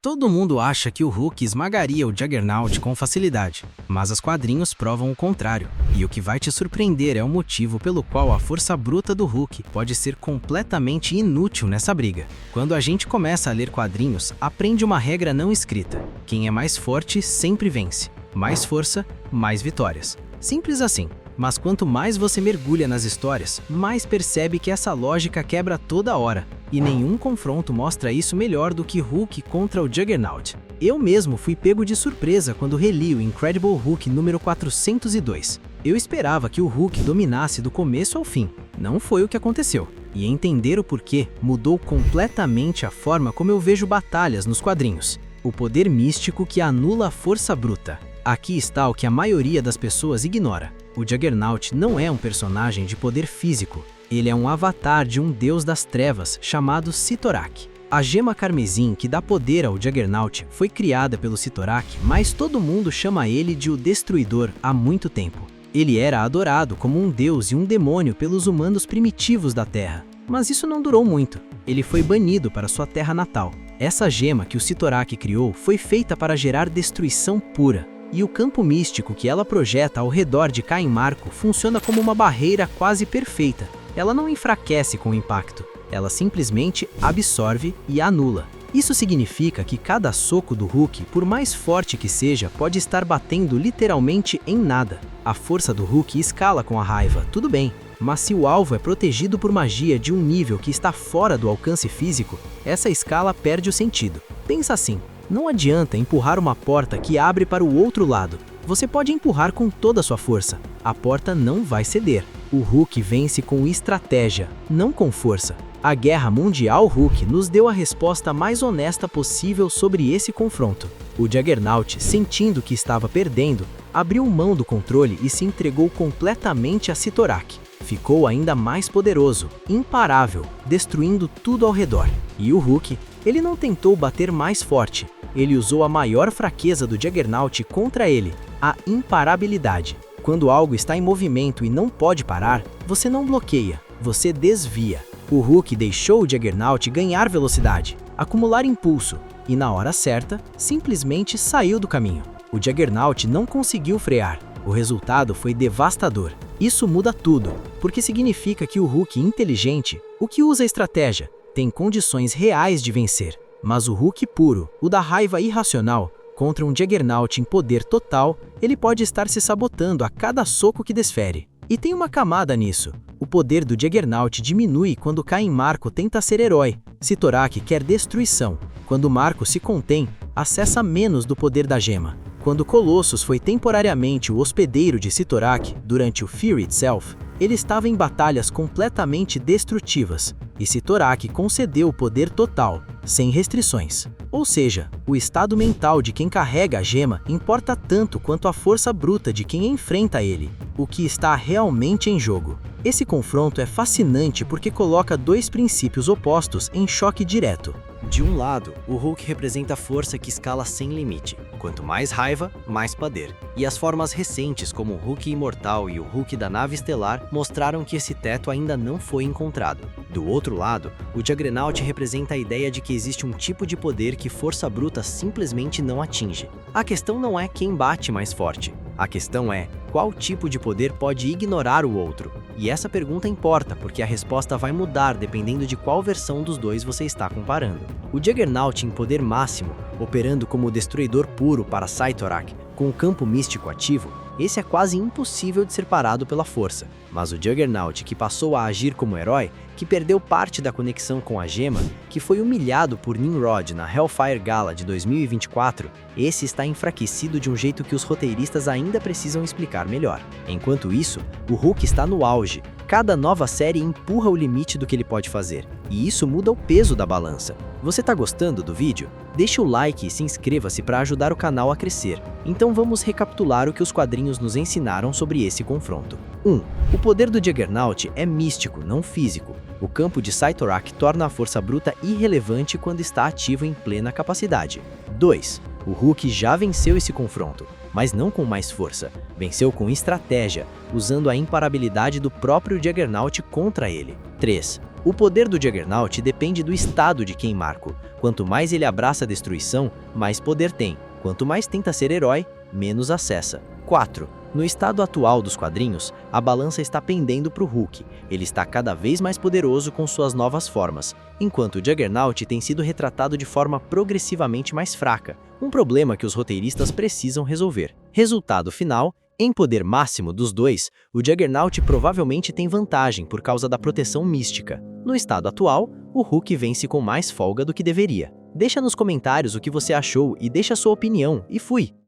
Todo mundo acha que o Hulk esmagaria o Juggernaut com facilidade, mas os quadrinhos provam o contrário. E o que vai te surpreender é o motivo pelo qual a força bruta do Hulk pode ser completamente inútil nessa briga. Quando a gente começa a ler quadrinhos, aprende uma regra não escrita: quem é mais forte sempre vence. Mais força, mais vitórias. Simples assim. Mas quanto mais você mergulha nas histórias, mais percebe que essa lógica quebra toda hora. E nenhum confronto mostra isso melhor do que Hulk contra o Juggernaut. Eu mesmo fui pego de surpresa quando reli o Incredible Hulk número 402. Eu esperava que o Hulk dominasse do começo ao fim. Não foi o que aconteceu. E entender o porquê mudou completamente a forma como eu vejo batalhas nos quadrinhos. O poder místico que anula a força bruta. Aqui está o que a maioria das pessoas ignora. O Juggernaut não é um personagem de poder físico. Ele é um avatar de um deus das trevas chamado Cyttorak. A gema carmesim que dá poder ao Juggernaut foi criada pelo Cyttorak, mas todo mundo chama ele de o Destruidor há muito tempo. Ele era adorado como um deus e um demônio pelos humanos primitivos da Terra. Mas isso não durou muito. Ele foi banido para sua terra natal. Essa gema que o Cyttorak criou foi feita para gerar destruição pura. E o campo místico que ela projeta ao redor de Caim Marko funciona como uma barreira quase perfeita. Ela não enfraquece com o impacto, ela simplesmente absorve e anula. Isso significa que cada soco do Hulk, por mais forte que seja, pode estar batendo literalmente em nada. A força do Hulk escala com a raiva, tudo bem, mas se o alvo é protegido por magia de um nível que está fora do alcance físico, essa escala perde o sentido. Pensa assim. Não adianta empurrar uma porta que abre para o outro lado. Você pode empurrar com toda a sua força. A porta não vai ceder. O Hulk vence com estratégia, não com força. A Guerra Mundial Hulk nos deu a resposta mais honesta possível sobre esse confronto. O Juggernaut, sentindo que estava perdendo, abriu mão do controle e se entregou completamente a Cyttorak. Ficou ainda mais poderoso, imparável, destruindo tudo ao redor. E o Hulk, ele não tentou bater mais forte. Ele usou a maior fraqueza do Juggernaut contra ele, a imparabilidade. Quando algo está em movimento e não pode parar, você não bloqueia, você desvia. O Hulk deixou o Juggernaut ganhar velocidade, acumular impulso, e na hora certa, simplesmente saiu do caminho. O Juggernaut não conseguiu frear. O resultado foi devastador. Isso muda tudo, porque significa que o Hulk inteligente, o que usa estratégia, tem condições reais de vencer. Mas o Hulk puro, o da raiva irracional, contra um Juggernaut em poder total, ele pode estar se sabotando a cada soco que desfere. E tem uma camada nisso. O poder do Juggernaut diminui quando Caim Marko tenta ser herói. Cyttorak quer destruição. Quando Marko se contém, acessa menos do poder da gema. Quando Colossus foi temporariamente o hospedeiro de Cyttorak durante o Fear Itself, ele estava em batalhas completamente destrutivas, e Cyttorak concedeu o poder total, sem restrições. Ou seja, o estado mental de quem carrega a gema importa tanto quanto a força bruta de quem enfrenta ele, o que está realmente em jogo. Esse confronto é fascinante porque coloca dois princípios opostos em choque direto. De um lado, o Hulk representa a força que escala sem limite. Quanto mais raiva, mais poder. E as formas recentes, como o Hulk Imortal e o Hulk da Nave Estelar, mostraram que esse teto ainda não foi encontrado. Do outro lado, o Juggernaut representa a ideia de que existe um tipo de poder que força bruta simplesmente não atinge. A questão não é quem bate mais forte. A questão é, qual tipo de poder pode ignorar o outro? E essa pergunta importa, porque a resposta vai mudar dependendo de qual versão dos dois você está comparando. O Juggernaut em poder máximo, operando como o destruidor puro para Cyttorak, com o campo místico ativo, esse é quase impossível de ser parado pela força. Mas o Juggernaut que passou a agir como herói, que perdeu parte da conexão com a gema, que foi humilhado por Nimrod na Hellfire Gala de 2024, esse está enfraquecido de um jeito que os roteiristas ainda precisam explicar melhor. Enquanto isso, o Hulk está no auge. Cada nova série empurra o limite do que ele pode fazer, e isso muda o peso da balança. Você tá gostando do vídeo? Deixa o like e se inscreva-se para ajudar o canal a crescer. Então vamos recapitular o que os quadrinhos nos ensinaram sobre esse confronto. 1. O poder do Juggernaut é místico, não físico. O campo de Cyttorak torna a força bruta irrelevante quando está ativo em plena capacidade. 2. O Hulk já venceu esse confronto, mas não com mais força. Venceu com estratégia, usando a imparabilidade do próprio Juggernaut contra ele. 3. O poder do Juggernaut depende do estado de quem Marco. Quanto mais ele abraça a destruição, mais poder tem. Quanto mais tenta ser herói, menos acessa. 4. No estado atual dos quadrinhos, a balança está pendendo para o Hulk. Ele está cada vez mais poderoso com suas novas formas, enquanto o Juggernaut tem sido retratado de forma progressivamente mais fraca, um problema que os roteiristas precisam resolver. Resultado final: em poder máximo dos dois, o Juggernaut provavelmente tem vantagem por causa da proteção mística. No estado atual, o Hulk vence com mais folga do que deveria. Deixa nos comentários o que você achou e deixa sua opinião, e fui!